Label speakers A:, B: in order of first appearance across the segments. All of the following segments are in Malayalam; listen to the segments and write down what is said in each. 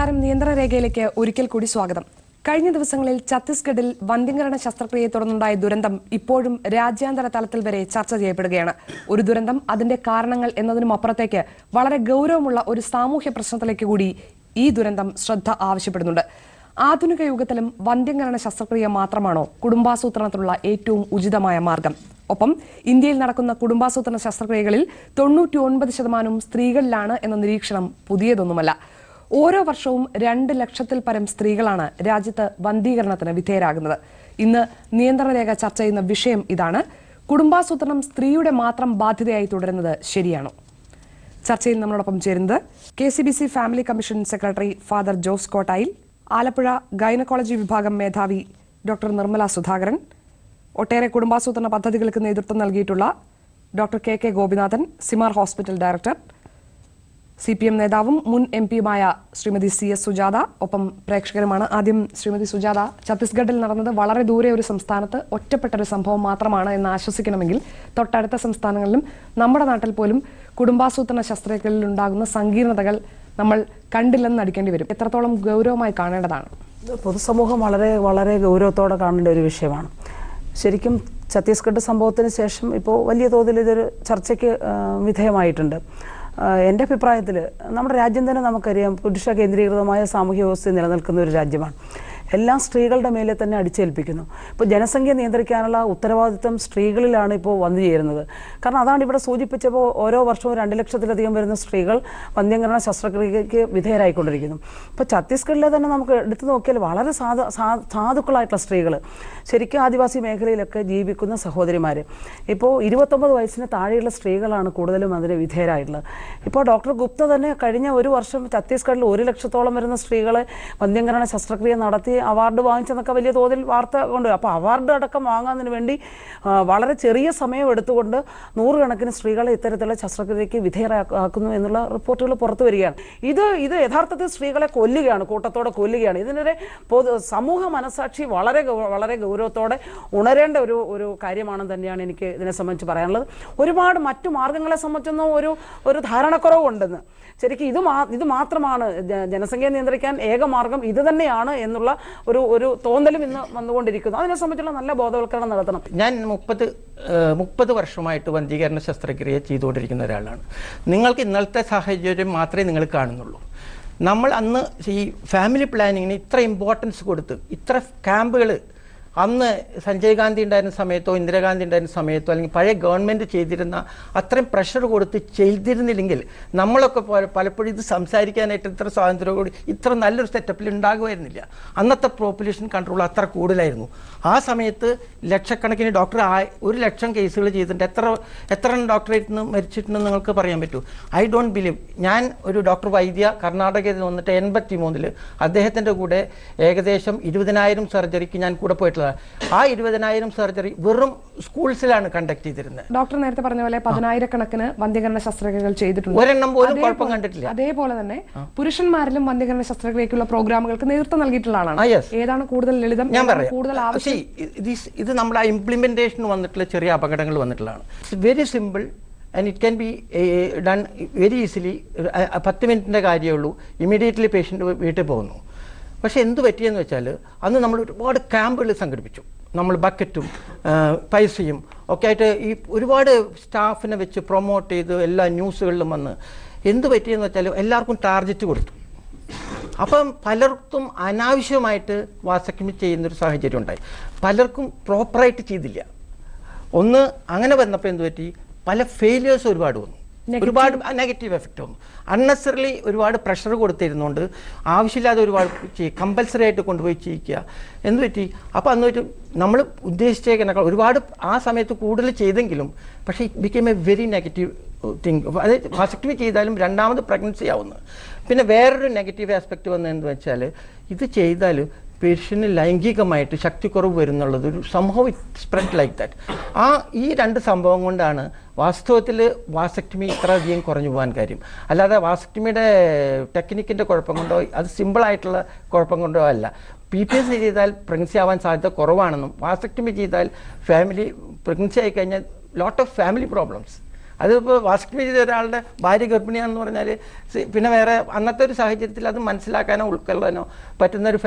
A: നമസ്കാരം. നിയന്ത്രണ രേഖയിലേക്ക് ഒരിക്കൽ കൂടി സ്വാഗതം. കഴിഞ്ഞ ദിവസങ്ങളിൽ ഛത്തീസ്ഗഡിൽ വന്ധ്യംകരണ ശസ്ത്രക്രിയയെ തുടർന്നുണ്ടായ ദുരന്തം ഇപ്പോഴും രാജ്യാന്തര തലത്തിൽ വരെ ചർച്ച ചെയ്യപ്പെടുകയാണ്. ഒരു ദുരന്തം, അതിന്റെ കാരണങ്ങൾ എന്നതിനും അപ്പുറത്തേക്ക് വളരെ ഗൗരവമുള്ള ഒരു സാമൂഹ്യ പ്രശ്നത്തിലേക്ക് കൂടി ഈ ദുരന്തം ശ്രദ്ധ ആവശ്യപ്പെടുന്നുണ്ട്. ആധുനിക യുഗത്തിലും വന്ധ്യംകരണ ശസ്ത്രക്രിയ മാത്രമാണോ കുടുംബാസൂത്രണത്തിനുള്ള ഏറ്റവും ഉചിതമായ മാർഗം? ഒപ്പം ഇന്ത്യയിൽ നടക്കുന്ന കുടുംബാസൂത്രണ ശസ്ത്രക്രിയകളിൽ 99% സ്ത്രീകളിലാണ് എന്ന നിരീക്ഷണം പുതിയതൊന്നുമല്ല. ഓരോ വർഷവും 2 ലക്ഷത്തിൽ പരം സ്ത്രീകളാണ് രാജ്യത്ത് വന്ധ്യീകരണത്തിന് വിധേയരാകുന്നത്. ഇന്ന് നിയന്ത്രണ രേഖ ചർച്ച ചെയ്യുന്ന വിഷയം ഇതാണ്: കുടുംബാസൂത്രണം സ്ത്രീയുടെ മാത്രം ബാധ്യതയായി തുടരുന്നത് ശരിയാണോ? ചർച്ചയിൽ നമ്മളോടൊപ്പം ചേരുന്നത് KCBC family commission secretary father Jose Kottayil, Alappuzha gynaecology വിഭാഗം മേധാവി ഡോക്ടർ നിർമ്മല സുധാകരൻ, ഒട്ടേറെ കുടുംബാസൂത്രണ പദ്ധതികൾക്ക് നേതൃത്വം നൽകിയിട്ടുള്ള doctor KK Gopinathan, Simar hospital director, CPM നേതാവും മുൻ MP-യുമായ ശ്രീമതി CS സുജാത, ഒപ്പം പ്രേക്ഷകരുമാണ്. ആദ്യം ശ്രീമതി സുജാത, ഛത്തീസ്ഗഡിൽ നടന്നത് വളരെ ദൂരെ ഒരു സംസ്ഥാനത്ത് ഒറ്റപ്പെട്ടൊരു സംഭവം മാത്രമാണ് എന്ന് ആശ്വസിക്കണമെങ്കിൽ തൊട്ടടുത്ത സംസ്ഥാനങ്ങളിലും നമ്മുടെ നാട്ടിൽ പോലും കുടുംബാസൂത്രണ ശസ്ത്രക്രിയകളിൽ ഉണ്ടാകുന്ന സങ്കീർണതകൾ നമ്മൾ കണ്ടില്ലെന്ന് നടിക്കേണ്ടി വരും. എത്രത്തോളം ഗൗരവമായി കാണേണ്ടതാണ്?
B: പൊതുസമൂഹം വളരെ വളരെ ഗൗരവത്തോടെ കാണേണ്ട ഒരു വിഷയമാണ്. ശരിക്കും ഛത്തീസ്ഗഡ് സംഭവത്തിന് ശേഷം ഇപ്പോൾ വലിയ തോതിൽ ഇതൊരു ചർച്ചയ്ക്ക് വിധേയമായിട്ടുണ്ട്. എൻ്റെ അഭിപ്രായത്തിൽ നമ്മുടെ രാജ്യം തന്നെ നമുക്കറിയാം, പുരുഷ കേന്ദ്രീകൃതമായ സാമൂഹ്യ വ്യവസ്ഥ നിലനിൽക്കുന്ന ഒരു രാജ്യമാണ്. എല്ലാം സ്ത്രീകളുടെ മേലെ തന്നെ അടിച്ചേൽപ്പിക്കുന്നു. ഇപ്പോൾ ജനസംഖ്യ നിയന്ത്രിക്കാനുള്ള ഉത്തരവാദിത്വം സ്ത്രീകളിലാണ് ഇപ്പോൾ വന്നു ചേരുന്നത്. കാരണം അതാണ് ഇവിടെ സൂചിപ്പിച്ചപ്പോൾ ഓരോ വർഷവും 2 ലക്ഷത്തിലധികം വരുന്ന സ്ത്രീകൾ വന്ധ്യംകരണ ശസ്ത്രക്രിയയ്ക്ക് വിധേയരായിക്കൊണ്ടിരിക്കുന്നു. ഇപ്പോൾ ഛത്തീസ്ഗഡിലെ തന്നെ നമുക്ക് എടുത്തു നോക്കിയാൽ വളരെ സാധുക്കളായിട്ടുള്ള സ്ത്രീകൾ, ശരിക്കും ആദിവാസി മേഖലയിലൊക്കെ ജീവിക്കുന്ന സഹോദരിമാർ, ഇപ്പോൾ 29 വയസ്സിന് താഴെയുള്ള സ്ത്രീകളാണ് കൂടുതലും അതിന് വിധേയരായിട്ടുള്ളത്. ഇപ്പോൾ ഡോക്ടർ ഗുപ്ത തന്നെ കഴിഞ്ഞ ഒരു വർഷം ഛത്തീസ്ഗഡിൽ 1 ലക്ഷത്തോളം വരുന്ന സ്ത്രീകളെ വന്ധ്യംകരണ ശസ്ത്രക്രിയ നടത്തി അവാർഡ് വാങ്ങിച്ചെന്നൊക്കെ വലിയ തോതിൽ വാർത്ത കൊണ്ട്. അപ്പോൾ അവാർഡ് അടക്കം വാങ്ങാനതിന് വേണ്ടി വളരെ ചെറിയ സമയം എടുത്തുകൊണ്ട് 100 കണക്കിന് സ്ത്രീകളെ ഇത്തരത്തിലുള്ള ശസ്ത്രക്രിയയ്ക്ക് വിധേയരാക്കുന്നു എന്നുള്ള റിപ്പോർട്ടുകൾ പുറത്തു വരികയാണ്. ഇത് യഥാർത്ഥത്തിൽ സ്ത്രീകളെ കൊല്ലുകയാണ്, കൂട്ടത്തോടെ കൊല്ലുകയാണ്. ഇതിനെതിരെ സമൂഹ മനസാക്ഷി വളരെ വളരെ ഗൗരവത്തോടെ ഉണരേണ്ട ഒരു കാര്യമാണെന്ന് തന്നെയാണ് എനിക്ക് ഇതിനെ സംബന്ധിച്ച് പറയാനുള്ളത്. ഒരുപാട് മറ്റു മാർഗങ്ങളെ സംബന്ധിച്ചൊന്നും ഒരു ധാരണക്കുറവുണ്ടെന്ന്. ശരിക്കും ഇത് മാത്രമാണ് ജനസംഖ്യ നിയന്ത്രിക്കാൻ ഏക മാർഗം ഇത് തന്നെയാണ് എന്നുള്ള ഒരു തോന്നലും ഇന്ന് വന്നുകൊണ്ടിരിക്കുന്നു. അതിനെ സംബന്ധിച്ചുള്ള നല്ല ബോധവൽക്കരണം നടത്തണം.
C: ഞാൻ 30 വർഷമായിട്ട് വന്ധ്യീകരണ ശസ്ത്രക്രിയ ചെയ്തുകൊണ്ടിരിക്കുന്ന ഒരാളാണ്. നിങ്ങൾക്ക് ഇന്നലത്തെ സാഹചര്യം മാത്രമേ നിങ്ങൾ കാണുന്നുള്ളൂ. നമ്മൾ അന്ന് ഈ ഫാമിലി പ്ലാനിങ്ങിന് ഇത്ര ഇമ്പോർട്ടൻസ് കൊടുത്ത് ഇത്ര ക്യാമ്പുകൾ അന്ന് സഞ്ജയ് ഗാന്ധി ഉണ്ടായിരുന്ന സമയത്തോ ഇന്ദിരാഗാന്ധി ഉണ്ടായിരുന്ന സമയത്തോ അല്ലെങ്കിൽ പഴയ ഗവൺമെൻറ് ചെയ്തിരുന്ന അത്രയും പ്രഷർ കൊടുത്ത് ചെയ്തിരുന്നില്ലെങ്കിൽ നമ്മളൊക്കെ പലപ്പോഴും ഇത് സംസാരിക്കാനായിട്ട് ഇത്ര സ്വാതന്ത്ര്യത്തോടെ ഇത്ര നല്ലൊരു സെറ്റപ്പിൽ ഉണ്ടാകുമായിരുന്നില്ല. അന്നത്തെ പോപ്പുലേഷൻ കൺട്രോൾ അത്ര കൂടുതലായിരുന്നു. ആ സമയത്ത് ലക്ഷക്കണക്കിന് ഡോക്ടർ 1 ലക്ഷം കേസുകൾ ചെയ്തിട്ടുണ്ട്. എത്ര ഡോക്ടറേറ്റ് നിന്ന് മരിച്ചിട്ടുണ്ടെന്ന് നിങ്ങൾക്ക് പറയാൻ പറ്റൂ? I don't believe. ഞാൻ ഒരു ഡോക്ടർ വൈദ്യ കർണാടകയിൽ വന്നിട്ട് 83 അദ്ദേഹത്തിൻ്റെ കൂടെ ഏകദേശം 20,000 സർജറിക്ക് ഞാൻ കൂടെ പോയിട്ടുള്ളത്. ആ 20,000 സർജറി വെറും സ്കൂൾസിലാണ് കണ്ടക്ട് ചെയ്തിരുന്നത്.
A: ഡോക്ടർ നേരത്തെ പറഞ്ഞ പോലെ 10,000-കണക്കിന് വന്ധ്യംകരണ ശസ്ത്രക്രിയകൾ ചെയ്തിട്ടുണ്ട്.
C: ഒരെണ്ണം പോലും കുഴപ്പം കണ്ടിട്ടില്ല.
A: അതേപോലെ തന്നെ പുരുഷന്മാരിലും വന്ധ്യംകരണ ശസ്ത്രക്രിയക്കുള്ള പ്രോഗ്രാമുകൾക്ക് നേതൃത്വം നൽകിയിട്ടുള്ള ആളാണ്. ഏതാണ് കൂടുതൽ ലളിതം, കൂടുതൽ ആവശ്യം?
C: ഇത് നമ്മുടെ ഇംപ്ലിമെന്റേഷൻ വന്നിട്ടുള്ള ചെറിയ അപകടങ്ങൾ വന്നിട്ടുള്ളതാണ്. Very simple and it can be done very easily. 10 മിനിറ്റിൻ്റെ കാര്യമേ ഉള്ളൂ. ഇമ്മീഡിയറ്റ്ലി പേഷ്യൻ്റ് വീട്ടിൽ പോകുന്നു. പക്ഷേ എന്ത് പറ്റിയെന്ന് വെച്ചാൽ അന്ന് നമ്മൾ ഒരുപാട് ക്യാമ്പുകൾ സംഘടിപ്പിച്ചു. നമ്മൾ ബക്കറ്റും പൈസയും ഒക്കെ ആയിട്ട് ഈ ഒരുപാട് സ്റ്റാഫിനെ വെച്ച് പ്രൊമോട്ട് ചെയ്ത് എല്ലാ ന്യൂസുകളിലും വന്ന് എന്ത് പറ്റിയെന്ന് വെച്ചാൽ എല്ലാവർക്കും ടാർഗറ്റ് കൊടുത്തു. അപ്പം പലർക്കും അനാവശ്യമായിട്ട് വാസക്ടമി ചെയ്യുന്നൊരു സാഹചര്യം ഉണ്ടായി. പലർക്കും പ്രോപ്പറായിട്ട് ചെയ്തില്ല. ഒന്ന് അങ്ങനെ വന്നപ്പോൾ എന്ത് പറ്റി, പല ഫെയിലിയേഴ്സ് ഒരുപാട് വന്നു, ഒരുപാട് നെഗറ്റീവ് എഫക്റ്റ് വന്നു. അൺനെസറിലി ഒരുപാട് പ്രഷർ കൊടുത്തിരുന്നുകൊണ്ട് ആവശ്യമില്ലാതെ ഒരുപാട് കമ്പൽസറി ആയിട്ട് കൊണ്ടുപോയി ചെയ്യിക്കുക. എന്ത് പറ്റി, അപ്പോൾ അന്ന് വെച്ച് നമ്മൾ ഉദ്ദേശിച്ചേക്കാൾ ഒരുപാട് ആ സമയത്ത് കൂടുതൽ ചെയ്തെങ്കിലും പക്ഷേ it became A very negative thing. അതായത് വാസക്ടമി ചെയ്താലും രണ്ടാമത് പ്രഗ്നൻസി ആവുന്നു. പിന്നെ വേറൊരു നെഗറ്റീവ് ആസ്പെക്റ്റ് വന്നതെന്ന് വെച്ചാൽ ഇത് ചെയ്താൽ പേഷ്യന് ലൈംഗികമായിട്ട് ശക്തിക്കുറവ് വരുന്നുള്ളത് ഒരു സംഭവം. It spread like that. ഈ 2 സംഭവം കൊണ്ടാണ് വാസ്തവത്തിൽ വാസക്ടമി ഇത്ര അധികം കുറഞ്ഞു പോകാൻ കാര്യം. അല്ലാതെ വാസക്ടമിയുടെ ടെക്നിക്കിൻ്റെ കുഴപ്പം കൊണ്ടോ അത് സിമ്പിളായിട്ടുള്ള കുഴപ്പം കൊണ്ടോ അല്ല. PPS ചെയ്താൽ പ്രഗ്നൻസി ആവാൻ സാധ്യത കുറവാണെന്നും വാസക്ടമി ചെയ്താൽ പ്രഗ്നൻസി ആയിക്കഴിഞ്ഞാൽ ലോട്ട് ഓഫ് ഫാമിലി പ്രോബ്ലംസ് അതിപ്പോൾ വാസ്ക്ടമി ചെയ്ത ഒരാളുടെ ഭാര്യ ഗർഭിണിയാണെന്ന് പറഞ്ഞാൽ പിന്നെ വേറെ അന്നത്തെ ഒരു സാഹചര്യത്തിൽ അത് മനസ്സിലാക്കാനോ ഉൾക്കൊള്ളാനോ പറ്റുന്ന ഒരു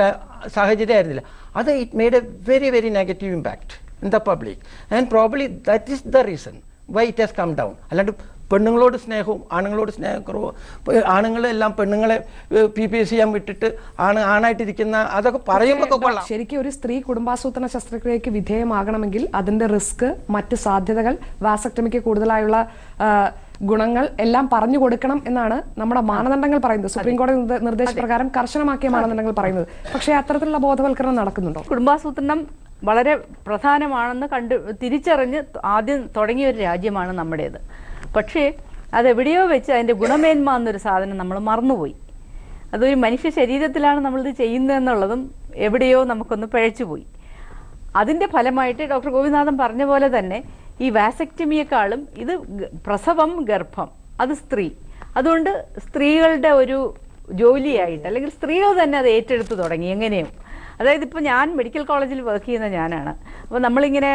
C: സാഹചര്യമായിരുന്നില്ല. അത് it made a very very negative impact in the public and probably that is the reason why it has come down. അല്ലാണ്ട് പെണ്ണുങ്ങളോട് സ്നേഹവും ആണുങ്ങളോട് സ്നേഹക്കുറവും, ആണുങ്ങളെല്ലാം പെണ്ണുങ്ങളെ PPS ചെയ്യാൻ വിട്ടിട്ട് ആണായിട്ടിരിക്കുന്ന അതൊക്കെ പറയുമ്പോൾ കൊള്ളാം.
A: ശരിക്കും ഒരു സ്ത്രീ കുടുംബാസൂത്രണ ശസ്ത്രക്രിയക്ക് വിധേയമാകണമെങ്കിൽ അതിന്റെ റിസ്ക്, മറ്റ് സാധ്യതകൾ, വാസക്ടമിക്ക് കൂടുതലായുള്ള ഗുണങ്ങൾ എല്ലാം പറഞ്ഞു കൊടുക്കണം എന്നാണ് നമ്മുടെ മാനദണ്ഡങ്ങൾ പറയുന്നത്. സുപ്രീം കോടതി നിർദ്ദേശപ്രകാരം കർശനമാക്കിയ മാനദണ്ഡങ്ങൾ പറയുന്നത്. പക്ഷേ അത്തരത്തിലുള്ള ബോധവൽക്കരണം നടക്കുന്നുണ്ടോ?
D: കുടുംബാസൂത്രണം വളരെ പ്രധാനമാണെന്ന് തിരിച്ചറിഞ്ഞ് ആദ്യം തുടങ്ങിയ ഒരു രാജ്യമാണ് നമ്മുടേത്. പക്ഷേ അതെവിടെയോ വെച്ച് അതിൻ്റെ ഗുണമേന്മ എന്നൊരു സാധനം നമ്മൾ മറന്നുപോയി. അതൊരു മനുഷ്യ ശരീരത്തിലാണ് നമ്മളിത് ചെയ്യുന്നതെന്നുള്ളതും എവിടെയോ നമുക്കൊന്ന് പിഴച്ചുപോയി. അതിൻ്റെ ഫലമായിട്ട് ഡോക്ടർ ഗോപിനാഥൻ പറഞ്ഞ പോലെ തന്നെ ഈ വാസക്ടമിയെക്കാളും ഇത് പ്രസവം, ഗർഭം, അത് സ്ത്രീ. അതുകൊണ്ട് സ്ത്രീകളുടെ ഒരു ജോലിയായിട്ട്, അല്ലെങ്കിൽ സ്ത്രീകൾ തന്നെ അത് ഏറ്റെടുത്ത് തുടങ്ങി എങ്ങനെയും. അതായത് ഇപ്പോൾ ഞാൻ മെഡിക്കൽ കോളേജിൽ വർക്ക് ചെയ്യുന്ന ഞാനാണ്. അപ്പോൾ നമ്മളിങ്ങനെ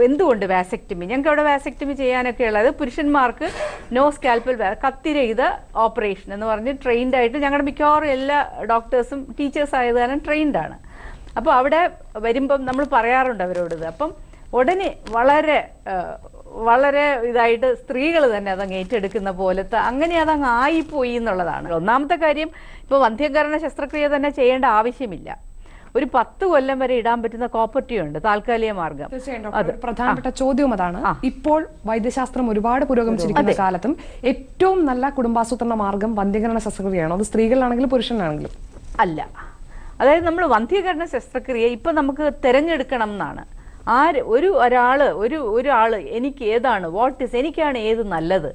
D: എന്തുകൊണ്ട് വാസക്ടമി, ഞങ്ങൾക്ക് അവിടെ വാസക്ടമി ചെയ്യാനൊക്കെ ഉള്ളത് പുരുഷന്മാർക്ക് നോ സ്കാൽപ്പൽ കത്തിരഹിത ഓപ്പറേഷൻ എന്ന് പറഞ്ഞ് ട്രെയിൻഡ് ആയിട്ട് ഞങ്ങളുടെ മിക്കവാറും എല്ലാ ഡോക്ടേഴ്സും ടീച്ചേഴ്സ് ആയത് കാരണം ട്രെയിൻഡാണ്. അപ്പോൾ അവിടെ വരുമ്പം നമ്മൾ പറയാറുണ്ട് അവരോടത്. അപ്പം ഉടനെ വളരെ ഇതായിട്ട് സ്ത്രീകൾ തന്നെ അതങ്ങ് ഏറ്റെടുക്കുന്ന പോലത്തെ അങ്ങനെ അതങ്ങ് ആയിപ്പോയി എന്നുള്ളതാണ്. ഒന്നാമത്തെ കാര്യം, ഇപ്പോൾ വന്ധ്യംകരണ ശസ്ത്രക്രിയ തന്നെ ചെയ്യേണ്ട ആവശ്യമില്ല. ഒരു 10 കൊല്ലം വരെ ഇടാൻ പറ്റുന്ന കോപ്പർട്ടി ഉണ്ട്, താൽക്കാലിക മാർഗം.
A: പ്രധാനപ്പെട്ട ചോദ്യം അതാണ്. ഇപ്പോൾ വൈദ്യശാസ്ത്രം ഒരുപാട് പുരോഗമിച്ചിരിക്കുന്ന കാലത്തും ഏറ്റവും നല്ല കുടുംബാസൂത്രണ മാർഗം വന്ധ്യംകരണ ശസ്ത്രക്രിയയാണോ? അത് സ്ത്രീകളിലാണെങ്കിലും പുരുഷനാണെങ്കിലും
D: അല്ല. അതായത് നമ്മൾ വന്ധ്യംകരണ ശസ്ത്രക്രിയ ഇപ്പൊ നമുക്ക് തിരഞ്ഞെടുക്കണം എന്നാണ്. ഒരാള് എനിക്ക് ഏതാണ് എനിക്കാണ് ഏത് നല്ലത്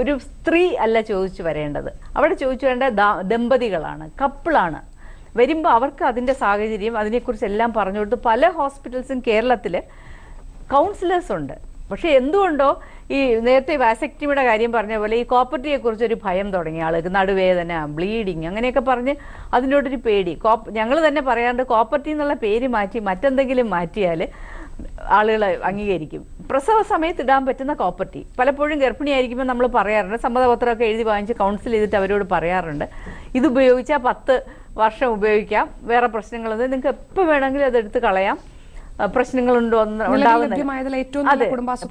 D: ഒരു സ്ത്രീ അല്ല ചോദിച്ചു വരേണ്ടത്. അവിടെ ചോദിച്ചു വേണ്ട ദമ്പതികളാണ്, കപ്പിളാണ്. വരുമ്പോൾ അവർക്ക് അതിൻ്റെ സാഹചര്യം, അതിനെക്കുറിച്ച് എല്ലാം പറഞ്ഞു കൊടുത്ത് പല ഹോസ്പിറ്റൽസും കേരളത്തിൽ കൗൺസിലേഴ്സ് ഉണ്ട്. പക്ഷേ എന്തുകൊണ്ടോ ഈ നേരത്തെ വാസക്ടമിയുടെ കാര്യം പറഞ്ഞ പോലെ ഈ കോപ്പർട്ടിയെക്കുറിച്ചൊരു ഭയം തുടങ്ങി ആൾക്ക്. നടുവേദന, ബ്ലീഡിങ് അങ്ങനെയൊക്കെ പറഞ്ഞ് അതിനോടൊരു പേടി. ഞങ്ങൾ തന്നെ പറയാറുണ്ട്, കോപ്പർട്ടി എന്നുള്ള പേര് മാറ്റി മറ്റെന്തെങ്കിലും മാറ്റിയാൽ ആളുകൾ അംഗീകരിക്കും. പ്രസവ സമയത്ത് ഇടാൻ പറ്റുന്ന കോപ്പർട്ടി. പലപ്പോഴും ഗർഭിണിയായിരിക്കുമ്പോൾ നമ്മൾ പറയാറുണ്ട്, സമ്മതപത്രമൊക്കെ എഴുതി വാങ്ങിച്ച് കൗൺസിൽ ചെയ്തിട്ട് അവരോട് പറയാറുണ്ട്, ഇത് ഉപയോഗിച്ചാൽ 10 വർഷം ഉപയോഗിക്കാം, വേറെ പ്രശ്നങ്ങളൊന്നും, നിങ്ങൾക്ക് എപ്പോൾ വേണമെങ്കിലും അതെടുത്ത് കളയാം, പ്രശ്നങ്ങളുണ്ടോ ഉണ്ടാവുന്നത്.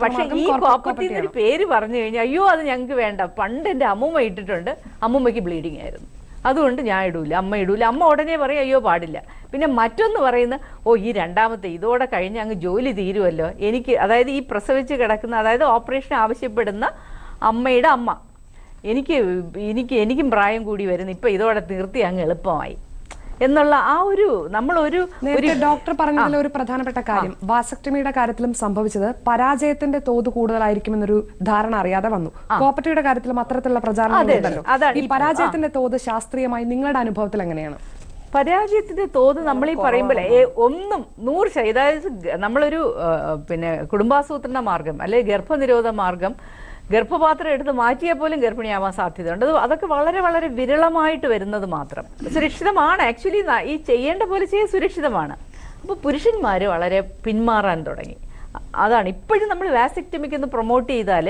D: പക്ഷെ ഈ കോപ്പർട്ടിന്ന് ഒരു പേര് പറഞ്ഞു കഴിഞ്ഞാൽ അയ്യോ അത് ഞങ്ങൾക്ക് വേണ്ട, പണ്ട് എൻ്റെ അമ്മൂമ്മ ഇട്ടിട്ടുണ്ട്, അമ്മൂമ്മയ്ക്ക് ബ്ലീഡിങ് ആയിരുന്നു, അതുകൊണ്ട് ഞാൻ ഇടൂല, അമ്മ ഇടൂല. അമ്മ ഉടനെ പറയും അയ്യോ പാടില്ല. പിന്നെ മറ്റൊന്ന് പറയുന്ന ഈ രണ്ടാമത്തെ ഇതോടെ കഴിഞ്ഞ് അങ്ങ് ജോലി തീരുമല്ലോ എനിക്ക്, അതായത് ഈ പ്രസവിച്ച് കിടക്കുന്ന, അതായത് ഓപ്പറേഷൻ ആവശ്യപ്പെടുന്ന അമ്മയുടെ അമ്മ, എനിക്കും പ്രായം കൂടി വരുന്നു, ഇപ്പൊ ഇതോടെ തീർത്തി അങ്ങ് എളുപ്പമായി എന്നുള്ള ആ ഒരു
A: ഡോക്ടർ പറഞ്ഞതിൽ ഒരു പ്രധാനപ്പെട്ട കാര്യം, വാസക്ടമിയുടെ കാര്യത്തിലും സംഭവിച്ചത് പരാജയത്തിന്റെ തോത് കൂടുതലായിരിക്കുമെന്നൊരു ധാരണ അറിയാതെ വന്നു. കോപ്പർട്ടിയുടെ കാര്യത്തിലും അത്തരത്തിലുള്ള പ്രചാരണങ്ങളുണ്ടല്ലോ. ഈ പരാജയത്തിന്റെ തോത് ശാസ്ത്രീയമായി നിങ്ങളുടെ അനുഭവത്തിൽ എങ്ങനെയാണ്?
D: പരാജയത്തിന്റെ തോത് നമ്മൾ ഈ പറയുമ്പോൾ 100%, അതായത് നമ്മളൊരു കുടുംബാസൂത്രണ മാർഗം അല്ലെങ്കിൽ ഗർഭനിരോധ മാർഗം ഗർഭപാത്രം എടുത്ത് മാറ്റിയാൽ പോലും ഗർഭിണിയാവാൻ സാധ്യതയുണ്ട്. അതൊക്കെ വളരെ വളരെ വിരളമായിട്ട് വരുന്നത് മാത്രം. സുരക്ഷിതമാണ്, ആക്ച്വലി ഈ ചെയ്യേണ്ട പോലെ ചെയ്യാൻ സുരക്ഷിതമാണ്. അപ്പോൾ പുരുഷന്മാർ വളരെ പിന്മാറാൻ തുടങ്ങി. അതാണ് ഇപ്പോഴും നമ്മൾ വാസക്ടമിക്ക് പ്രൊമോട്ട് ചെയ്താൽ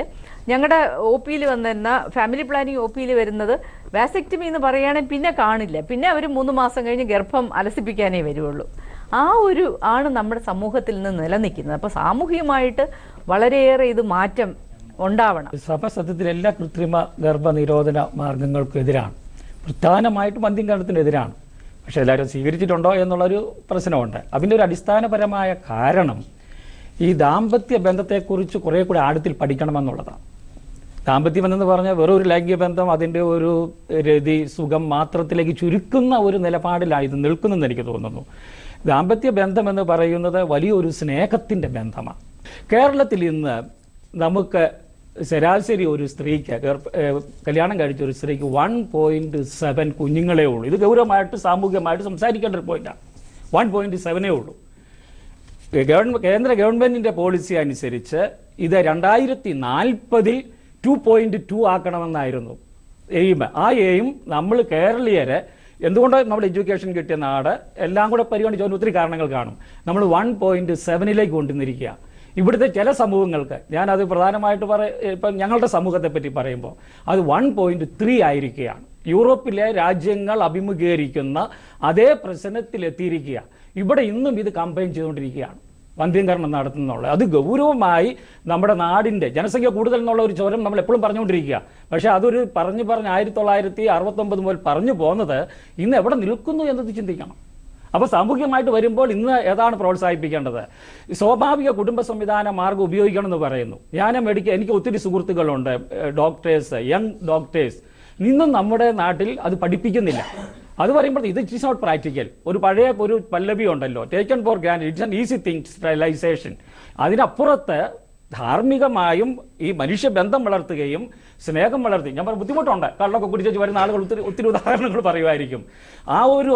D: ഞങ്ങളുടെ OP-യിൽ വന്നിരുന്ന ഫാമിലി പ്ലാനിങ് OP-യിൽ വരുന്നത് വാസക്ടമി എന്ന് പറയുകയാണെങ്കിൽ പിന്നെ കാണില്ല, പിന്നെ അവർ 3 മാസം കഴിഞ്ഞ് ഗർഭം അലസിപ്പിക്കാനേ വരുള്ളൂ. ആണ് നമ്മുടെ സമൂഹത്തിൽ നിന്ന് നിലനിൽക്കുന്നത്. അപ്പോൾ സാമൂഹികമായിട്ട് വളരെയേറെ ഇത് മാറ്റം ഉണ്ടാവണം.
E: സഭ സത്യത്തിൽ എല്ലാ കൃത്രിമ ഗർഭനിരോധന മാർഗങ്ങൾക്കും എതിരാണ്, പ്രധാനമായിട്ടും വന്ധ്യംകരണത്തിനെതിരാണ്. പക്ഷെ എല്ലാവരും സ്വീകരിച്ചിട്ടുണ്ടോ എന്നുള്ളൊരു പ്രശ്നമുണ്ട്. അതിൻ്റെ ഒരു അടിസ്ഥാനപരമായ കാരണം ഈ ദാമ്പത്യ ബന്ധത്തെക്കുറിച്ച് കുറേ കൂടി ആഴത്തിൽ പഠിക്കണമെന്നുള്ളതാണ്. ദാമ്പത്യം എന്ന് പറഞ്ഞാൽ വെറും ഒരു ലൈംഗിക ബന്ധം, അതിൻ്റെ ഒരു രതി സുഖം മാത്രത്തിലേക്ക് ചുരുക്കുന്ന ഒരു നിലപാടിലാണ് ഇത് നിൽക്കുന്നതെന്ന് എനിക്ക് തോന്നുന്നു. ദാമ്പത്യ ബന്ധം എന്ന് പറയുന്നത് വലിയൊരു സ്നേഹത്തിൻ്റെ ബന്ധമാണ്. കേരളത്തിൽ ഇന്ന് നമുക്ക് ശരാശരി ഒരു സ്ത്രീക്ക് കല്യാണം കഴിച്ച ഒരു സ്ത്രീക്ക് 1.7 കുഞ്ഞുങ്ങളേ ഉള്ളൂ. ഇത് ഗൗരവമായിട്ട് സാമൂഹികമായിട്ട് സംസാരിക്കേണ്ട ഒരു പോയിന്റാണ്. 1.7 ഉള്ളൂ. കേന്ദ്ര ഗവൺമെന്റിന്റെ പോളിസി അനുസരിച്ച് ഇത് 2040 2.2 ആക്കണമെന്നായിരുന്നു എയിം. ആ എയിം നമ്മൾ കേരളീയരെ എന്തുകൊണ്ട് നമ്മൾ എഡ്യൂക്കേഷൻ കിട്ടിയ നാട് എല്ലാം കൂടെ പരിഗണിച്ച് ഒത്തിരി കാരണങ്ങൾ കാണും. നമ്മൾ 1.7 കൊണ്ടുവന്നിരിക്കുക. ഇവിടുത്തെ ചില സമൂഹങ്ങൾക്ക് ഞാനത് പ്രധാനമായിട്ട് ഇപ്പം ഞങ്ങളുടെ സമൂഹത്തെ പറ്റി പറയുമ്പോൾ അത് 1.3 ആയിരിക്കുകയാണ്. യൂറോപ്പിലെ രാജ്യങ്ങൾ അഭിമുഖീകരിക്കുന്ന അതേ പ്രശ്നത്തിലെത്തിയിരിക്കുക. ഇവിടെ ഇന്നും ഇത് കമ്പൈൻ ചെയ്തുകൊണ്ടിരിക്കുകയാണ്, വന്ധ്യംകരണം നടത്തുന്നുള്ള. അത് ഗൗരവമായി നമ്മുടെ നാടിൻ്റെ ജനസംഖ്യ കൂടുതൽ എന്നുള്ള ഒരു ചോരം നമ്മൾ എപ്പോഴും പറഞ്ഞുകൊണ്ടിരിക്കുക. പക്ഷേ അതൊരു പറഞ്ഞ് 1969 മുതൽ പറഞ്ഞു പോകുന്നത് ഇന്ന് എവിടെ നിൽക്കുന്നു എന്നത് ചിന്തിക്കണം. അപ്പോൾ സാമൂഹികമായിട്ട് വരുമ്പോൾ ഇന്ന് ഏതാണ് പ്രോത്സാഹിപ്പിക്കേണ്ടത്? സ്വാഭാവിക കുടുംബ സംവിധാന മാർഗ്ഗം ഉപയോഗിക്കണം എന്ന് പറയുന്നു. എനിക്ക് ഒത്തിരി സുഹൃത്തുക്കളുണ്ട്, ഡോക്ടേഴ്സ്, യങ് ഡോക്ടേഴ്സ്. ഇന്നും നമ്മുടെ നാട്ടിൽ അത് പഠിപ്പിക്കുന്നില്ല. അത് പറയുമ്പോൾ ഇത് ഇറ്റ് ഈസ് നോട്ട് പ്രാക്ടിക്കൽ. ഒരു പല്ലവി ഉണ്ടല്ലോ, taken for grand, it's an easy thing, sterilization. അതിനപ്പുറത്ത് ധാർമ്മികമായും ഈ മനുഷ്യബന്ധം വളർത്തുകയും സ്നേഹം വളർത്തി, ഞാൻ പറഞ്ഞ ബുദ്ധിമുട്ടുണ്ട്, കള്ളൊക്കെ കുടിച്ചു വരുന്ന ആളുകൾ ഒത്തിരി ഉദാഹരണങ്ങൾ പറയുമായിരിക്കും. ആ ഒരു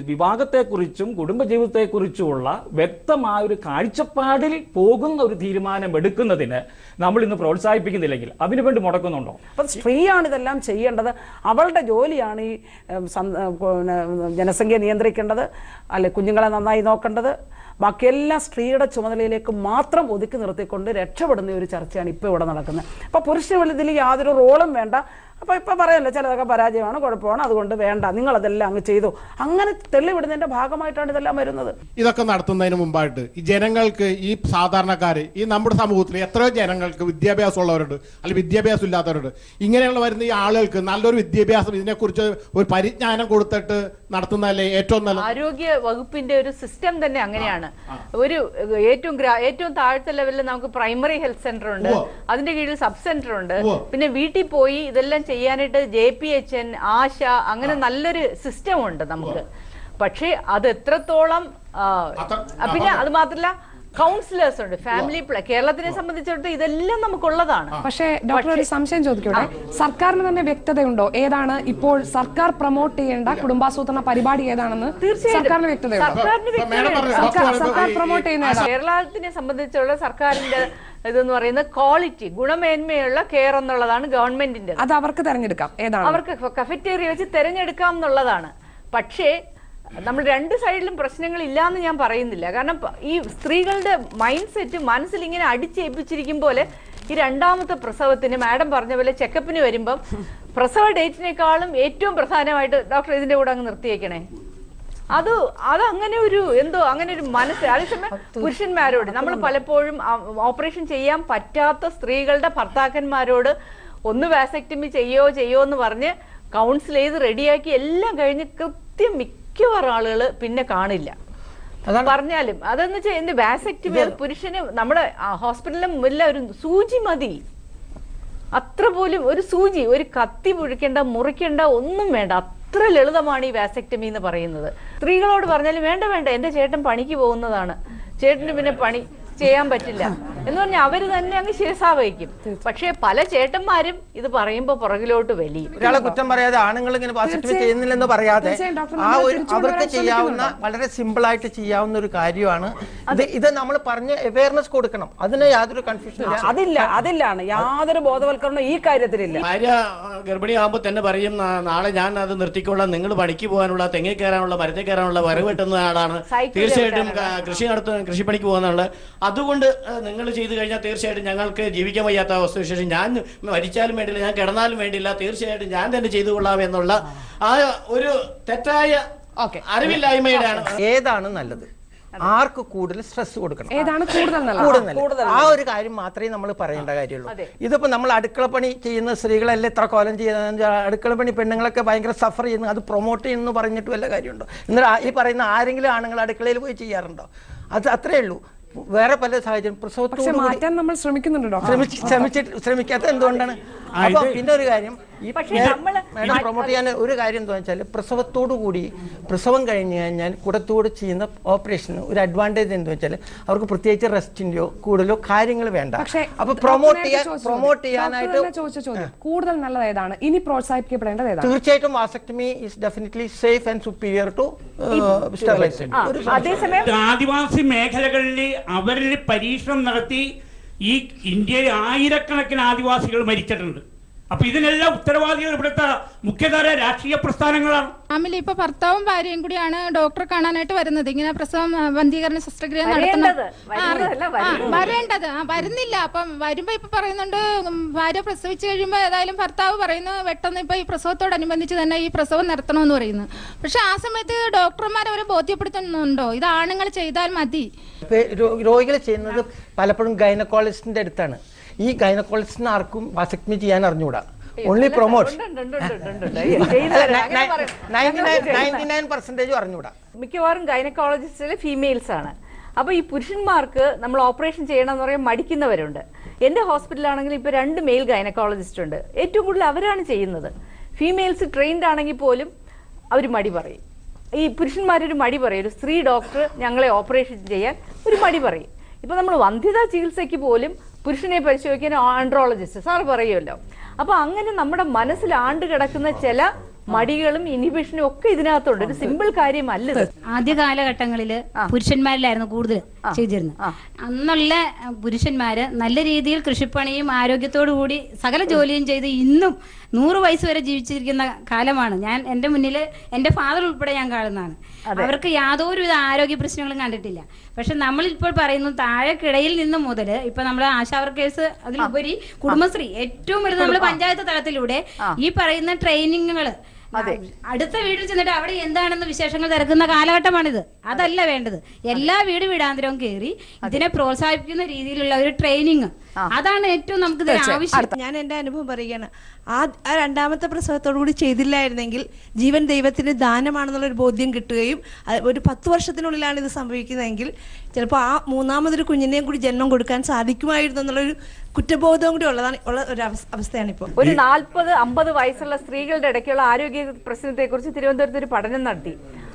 E: വിവാഹത്തെക്കുറിച്ചും കുടുംബജീവിതത്തെക്കുറിച്ചുമുള്ള വ്യക്തമായ ഒരു കാഴ്ചപ്പാടിൽ പോകുന്ന ഒരു തീരുമാനം എടുക്കുന്നതിന് നമ്മൾ ഇന്ന് പ്രോത്സാഹിപ്പിക്കുന്നില്ലെങ്കിൽ അതിനു വേണ്ടി മുടക്കുന്നുണ്ടോ?
B: അപ്പം സ്ത്രീയാണ് ഇതെല്ലാം ചെയ്യേണ്ടത്. അവളുടെ ജോലിയാണ് ഈ ജനസംഖ്യ നിയന്ത്രിക്കേണ്ടത്, അല്ലെ കുഞ്ഞുങ്ങളെ നന്നായി നോക്കേണ്ടത്. ബാക്കിയെല്ലാം സ്ത്രീയുടെ ചുമതലയിലേക്ക് മാത്രം ഒതുക്കി നിർത്തിക്കൊണ്ട് രക്ഷപ്പെടുന്ന ഒരു ചർച്ചയാണ് ഇപ്പോൾ ഇവിടെ നടക്കുന്നത്. അപ്പോൾ പുരുഷന് ഇതിൽ യാതൊരു റോളും വേണ്ട. അപ്പോൾ ഇപ്പം പറയല്ലോ ചിലതൊക്കെ പരാജയമാണ്, കുഴപ്പമാണ്, അതുകൊണ്ട് വേണ്ട, നിങ്ങളതെല്ലാം അങ്ങ് ചെയ്തു, അങ്ങനെ തെളിവിടുന്നതിൻ്റെ ഭാഗമായിട്ടാണ് ഇതെല്ലാം വരുന്നത്.
F: ഇതൊക്കെ നടത്തുന്നതിന് മുമ്പായിട്ട് ഈ ജനങ്ങൾക്ക്, ഈ സാധാരണക്കാർ, ഈ നമ്മുടെ സമൂഹത്തിൽ എത്രയോ ജനങ്ങൾക്ക് വിദ്യാഭ്യാസം ഉള്ളവരുണ്ട്, അല്ലെങ്കിൽ വിദ്യാഭ്യാസം ഇല്ലാത്തവരുണ്ട്. ഇങ്ങനെയുള്ള വരുന്ന ഈ ആളുകൾക്ക് നല്ലൊരു വിദ്യാഭ്യാസം, ഇതിനെക്കുറിച്ച് ഒരു പരിജ്ഞാനം കൊടുത്തിട്ട് നടത്തുന്നതല്ലേ ഏറ്റവും നല്ല.
D: ആരോഗ്യ വകുപ്പിന്റെ ഒരു സിസ്റ്റം തന്നെ അങ്ങനെയാണ്. ഒരു ഏറ്റവും താഴത്തെ ലെവലിൽ നമുക്ക് പ്രൈമറി ഹെൽത്ത് സെന്റർ ഉണ്ട്, അതിന്റെ കീഴിൽ സബ് സെന്റർ ഉണ്ട്, പിന്നെ വീട്ടിൽ പോയി ഇതെല്ലാം ചെയ്യാനായിട്ട് JPHN, ആശ, അങ്ങനെ നല്ലൊരു സിസ്റ്റം ഉണ്ട് നമുക്ക്. പക്ഷേ അത് എത്രത്തോളം, പിന്നെ അത് മാത്രമല്ല കൗൺസിലേഴ്സ് ഉണ്ട്, ഫാമിലി കേരളത്തിനെ സംബന്ധിച്ചിടത്തോളം ഇതെല്ലാം നമുക്കുള്ളതാണ്.
A: പക്ഷേ ഡോക്ടർ ഒരു സംശയം ചോദിക്കട്ടെ, സർക്കാരിന് തന്നെ വ്യക്തതയുണ്ടോ ഏതാണ് ഇപ്പോൾ സർക്കാർ പ്രൊമോട്ട് ചെയ്യേണ്ട കുടുംബാസൂത്രണ പരിപാടി ഏതാണെന്ന്? സർക്കാരിന് വ്യക്തതയുണ്ടോ? സർക്കാർ പ്രൊമോട്ട് ചെയ്യുന്ന
D: കേരളത്തിനെ സംബന്ധിച്ചുള്ള സർക്കാരിന്റെ ഇതെന്ന് പറയുന്നത് ക്വാളിറ്റി, ഗുണമേന്മയുള്ള കെയർ എന്നുള്ളതാണ് ഗവൺമെന്റിന്റെ.
A: അത് അവർക്ക് തെരഞ്ഞെടുക്കാം, ഏതാണ്
D: അവർക്ക് കഫറ്റേറിയ വെച്ച് തെരഞ്ഞെടുക്കാം എന്നുള്ളതാണ്. പക്ഷേ നമ്മൾ രണ്ട് സൈഡിലും പ്രശ്നങ്ങൾ ഇല്ലാന്ന് ഞാൻ പറയുന്നില്ല. കാരണം ഈ സ്ത്രീകളുടെ മൈൻഡ് സെറ്റ് മനസ്സിൽ ഇങ്ങനെ അടിച്ചേൽപ്പിച്ചിരിക്കും പോലെ ഈ രണ്ടാമത്തെ പ്രസവത്തിന് മാഡം പറഞ്ഞ പോലെ ചെക്കപ്പിന് വരുമ്പം പ്രസവ ഡേറ്റിനേക്കാളും ഏറ്റവും പ്രധാനമായിട്ട് ഡോക്ടർ ഇതിന്റെ കൂടെ അങ്ങ് നിർത്തിയേക്കണേ, അത് അങ്ങനെ ഒരു അങ്ങനെ ഒരു മനസ്സ്. അതേസമയം പുരുഷന്മാരോട് നമ്മൾ പലപ്പോഴും ഓപ്പറേഷൻ ചെയ്യാൻ പറ്റാത്ത സ്ത്രീകളുടെ ഭർത്താക്കന്മാരോട് ഒന്ന് വാസക്ടമി ചെയ്യോ എന്ന് പറഞ്ഞ് കൗൺസിൽ ചെയ്ത് റെഡിയാക്കി എല്ലാം കഴിഞ്ഞ് കൃത്യം മിക്കവാറും ആളുകൾ പിന്നെ കാണില്ല. പറഞ്ഞാലും അതെന്ന് വെച്ചാൽ എന്ത് വാസക്ടമി, പുരുഷന് നമ്മുടെ ഹോസ്പിറ്റലിലും എല്ലാം ഒരു സൂചി മതി, അത്ര പോലും ഒരു സൂചി, ഒരു കത്തി മുറിക്കേണ്ട ഒന്നും വേണ്ട. അത്ര ലളിതമാണ് ഈ വാസക്ടമി എന്ന് പറയുന്നത്. സ്ത്രീകളോട് പറഞ്ഞാലും വേണ്ട, എന്റെ ചേട്ടൻ പണിക്ക് പോകുന്നതാണ്, ചേട്ടന് പിന്നെ പണി ചെയ്യാൻ പറ്റില്ല എന്ന് പറഞ്ഞാൽ അവര് തന്നെ അങ്ങ് ശിരസാവഹിക്കും. പക്ഷെ പല ചേട്ടന്മാരും ഇത് പറയുമ്പോ പുറകിലോട്ട് വലിയും.
C: ഒരാളെ കുറ്റം പറയാതെ ആണുങ്ങൾ ഇങ്ങനെ വാസക്ടമി ചെയ്യുന്നില്ലെന്ന് പറയാതെ അവർക്ക് ചെയ്യാവുന്ന വളരെ സിമ്പിൾ ആയിട്ട് ചെയ്യാവുന്ന ഒരു കാര്യമാണ് ഇത്. നമ്മൾ പറഞ്ഞ് അവയർനെസ് കൊടുക്കണം, അതിന് യാതൊരു കൺഫ്യൂഷൻ
B: അതില്ലാണ് യാതൊരു ബോധവൽക്കരണം ഈ കാര്യത്തിലില്ല.
G: ഭാര്യ ഗർഭിണിയാകുമ്പോൾ തന്നെ പറയും, നാളെ ഞാൻ അത് നിർത്തിക്കൊള്ളാം, നിങ്ങൾ പണിക്ക് പോകാനുള്ള, തെങ്ങി കയറാനുള്ള, മരത്തിൽ കയറാനുള്ള, വരവ് വെട്ടുന്ന ആളാണ്, തീർച്ചയായിട്ടും കൃഷിപ്പണിക്ക് പോകുന്നുള്ള, അതുകൊണ്ട് നിങ്ങൾ ചെയ്തു കഴിഞ്ഞാൽ തീർച്ചയായിട്ടും ഞങ്ങൾക്ക് ജീവിക്കാൻ വയ്യാത്ത അവസ്ഥവിശേഷം, ഞാൻ മരിച്ചാലും വേണ്ടില്ല, ഞാൻ കിടന്നാലും വേണ്ടില്ല, തീർച്ചയായിട്ടും ഞാൻ തന്നെ ചെയ്തു കൊള്ളാം എന്നുള്ള ആ ഒരു തെറ്റായ അറിവില്ലായ്മയുടെ.
C: ഏതാണ് നല്ലത്, ആർക്ക് കൂടുതൽ സ്ട്രെസ് കൊടുക്കണം,
A: ഏതാണ് കൂടുതൽ
C: ആ ഒരു കാര്യം മാത്രമേ നമ്മൾ പറയേണ്ട കാര്യമുള്ളൂ. ഇതിപ്പോ നമ്മൾ അടുക്കളപ്പണി ചെയ്യുന്ന സ്ത്രീകളെല്ലാം എത്ര കോലം ചെയ്യുന്ന, അടുക്കളപ്പണി പെണ്ണുങ്ങളൊക്കെ ഭയങ്കര സഫർ ചെയ്യുന്നു, അത് പ്രൊമോട്ട് ചെയ്യുന്നു പറഞ്ഞിട്ട് വല്ല കാര്യമുണ്ടോ? എന്നിട്ട് ഈ പറയുന്ന ആരെങ്കിലും ആണുങ്ങൾ അടുക്കളയിൽ പോയി ചെയ്യാറുണ്ടോ? അത് അത്രേ ഉള്ളൂ. വേറെ പല സാഹചര്യം പ്രസവത്തോട്
A: മാറ്റാൻ നമ്മൾ
C: ശ്രമിക്കാത്ത എന്തുകൊണ്ടാണ്? അപ്പൊ പിന്നെ ഒരു കാര്യം പ്രൊമോട്ട് ചെയ്യാൻ ഒരു കാര്യം എന്താ വെച്ചാൽ, പ്രസവത്തോടുകൂടി പ്രസവം കഴിഞ്ഞ് കഴിഞ്ഞാൽ കുടത്തോട് ചെയ്യുന്ന ഓപ്പറേഷന് ഒരു അഡ്വാൻറ്റേജ് എന്താ വെച്ചാൽ അവർക്ക് പ്രത്യേകിച്ച് റെസ്റ്റിന്റെയോ കൂടുതലോ കാര്യങ്ങൾ വേണ്ട. അപ്പൊ പ്രൊമോട്ട് ചെയ്യാനായിട്ട്
A: കൂടുതൽ നല്ലത് ഏതാണ്, ഇനി പ്രോത്സാഹിപ്പിക്കപ്പെടേണ്ടത് ഏതാണ്?
C: തീർച്ചയായിട്ടും vasectomy is definitely safe and superior to sterilization.
H: Adivasi മേഖലകളിൽ അവരിൽ പരീക്ഷണം നടത്തി ഈ ഇന്ത്യയിൽ ആയിരക്കണക്കിന് ആദിവാസികൾ മരിച്ചിട്ടുണ്ട്. അപ്പൊ ഇതിനെല്ലാം ഉത്തരവാദികൾ ഇവിടുത്തെ മുഖ്യധാര രാഷ്ട്രീയ പ്രസ്ഥാനങ്ങളാണ്.
I: ഫാമിലി ഇപ്പൊ ഭർത്താവും ഭാര്യയും കൂടിയാണ് ഡോക്ടറെ കാണാനായിട്ട് വരുന്നത്. ഇങ്ങനെ പ്രസവം വന്ധീകരണ ശസ്ത്രക്രിയ നടത്തുന്നത് വരേണ്ടത് വരുന്നില്ല. അപ്പം വരുമ്പോ ഇപ്പൊ പറയുന്നുണ്ട് ഭാര്യ പ്രസവിച്ചു കഴിയുമ്പോ ഏതായാലും ഭർത്താവ് പറയുന്നു പെട്ടെന്ന് ഇപ്പൊ ഈ പ്രസവത്തോടനുബന്ധിച്ച് തന്നെ ഈ പ്രസവം നടത്തണമെന്ന് പറയുന്നു. പക്ഷെ ആ സമയത്ത് ഡോക്ടർമാർ അവരെ ബോധ്യപ്പെടുത്തുന്നുണ്ടോ ഇത് ആണുങ്ങൾ ചെയ്താൽ മതി?
C: രോഗികൾ ചെയ്യുന്നത് പലപ്പോഴും ഗൈനക്കോളജിസ്റ്റിന്റെ അടുത്താണ്. ഈ ഗൈനക്കോളജിസ്റ്റിന് ആർക്കും വാസക്ടമി ചെയ്യാൻ അറിഞ്ഞൂടാ. ഓൺലി പ്രൊമോട്ട് 99% അറിഞ്ഞൂടാ.
D: മിക്കവാറും ഗൈനക്കോളജിസ്റ്റിലെ ഫീമെയിൽസ് ആണ്. അപ്പോൾ ഈ പുരുഷന്മാർക്ക് നമ്മൾ ഓപ്പറേഷൻ ചെയ്യണമെന്ന് പറയാൻ മടിക്കുന്നവരുണ്ട്. എൻ്റെ ഹോസ്പിറ്റലാണെങ്കിൽ ഇപ്പോൾ 2 മെയിൽ ഗൈനക്കോളജിസ്റ്റ് ഉണ്ട്. ഏറ്റവും കൂടുതൽ അവരാണ് ചെയ്യുന്നത്. ഫീമെയിൽസ് ട്രെയിൻഡ് ആണെങ്കിൽ പോലും അവർ മടി പറയും. ഈ പുരുഷന്മാരൊരു മടി പറയും. ഒരു സ്ത്രീ ഡോക്ടർ ഞങ്ങളെ ഓപ്പറേഷൻ ചെയ്യാൻ ഒരു മടി പറയും. ഇപ്പോൾ നമ്മൾ വന്ധ്യതാ ചികിത്സയ്ക്ക് പോലും പുരുഷനെ പരിശോധിക്കാൻ ആൻഡ്രോളജിസ്റ്റ് സാർ പറയുമല്ലോ. അപ്പോൾ അങ്ങനെ നമ്മുടെ മനസ്സിൽ ആണ്ട് കിടക്കുന്ന ചില മടികളും ഇൻഹിബിഷനും ഒക്കെ ഇതിനകത്തുണ്ട്. ഒരു സിമ്പിൾ കാര്യമല്ല ഇത്.
J: ആദ്യ കാലഘട്ടങ്ങളിൽ പുരുഷന്മാരിലായിരുന്നു കൂടുതൽ ചെയ്തിരുന്നത്. അന്നുള്ള പുരുഷന്മാര് നല്ല രീതിയിൽ കൃഷിപ്പണിയും ആരോഗ്യത്തോടു കൂടി സകല ജോലിയും ചെയ്ത് ഇന്നും 100 വയസ്സ് വരെ ജീവിച്ചിരിക്കുന്ന കാലമാണ്. ഞാൻ എൻ്റെ മുന്നിൽ എൻ്റെ ഫാദർ ഉൾപ്പെടെ ഞാൻ കാണുന്നതാണ്. അവർക്ക് യാതൊരുവിധ ആരോഗ്യ പ്രശ്നങ്ങളും കണ്ടിട്ടില്ല. പക്ഷെ നമ്മളിപ്പോൾ പറയുന്നു താഴെക്കിടയിൽ നിന്ന് മുതൽ ഇപ്പൊ നമ്മൾ ആശാ വർക്കേഴ്സ് അതിലുപരി കുടുംബശ്രീ ഏറ്റവും വലുത് നമ്മൾ പഞ്ചായത്ത് തലത്തിലൂടെ ഈ പറയുന്ന ട്രെയിനിങ്ങുകൾ അടുത്ത വീട്ടിൽ ചെന്നിട്ട് അവിടെ എന്താണെന്ന് വിശേഷങ്ങൾ തിരക്കുന്ന കാലഘട്ടമാണിത്. അതല്ല വേണ്ടത്. എല്ലാ വീടാന്തരവും കയറി ഇതിനെ പ്രോത്സാഹിപ്പിക്കുന്ന രീതിയിലുള്ള ഒരു ട്രെയിനിങ്, അതാണ് ഏറ്റവും നമുക്ക് ആവശ്യം.
K: ഞാൻ എൻ്റെ അനുഭവം പറയുകയാണ്. ആ 2ാമത്തെ പ്രസവത്തോടു കൂടി ചെയ്തില്ലായിരുന്നെങ്കിൽ ജീവൻ ദൈവത്തിന്റെ ദാനമാണെന്നുള്ളൊരു ബോധ്യം കിട്ടുകയും ഒരു 10 വർഷത്തിനുള്ളിലാണ് ഇത് സംഭവിക്കുന്നതെങ്കിൽ ചിലപ്പോൾ ആ 3ാമതൊരു കുഞ്ഞിനെയും കൂടി ജന്മം കൊടുക്കാൻ സാധിക്കുമായിരുന്നു എന്നുള്ളൊരു കുറ്റബോധവും കൂടി ഉള്ള ഒരു അവസ്ഥയാണ് ഇപ്പോൾ.
D: ഒരു 40-50 വയസ്സുള്ള സ്ത്രീകളുടെ ഇടയ്ക്കുള്ള ആരോഗ്യ പ്രശ്നത്തെ കുറിച്ച് തിരുവനന്തപുരത്ത് ഒരു പഠനം നടത്തി.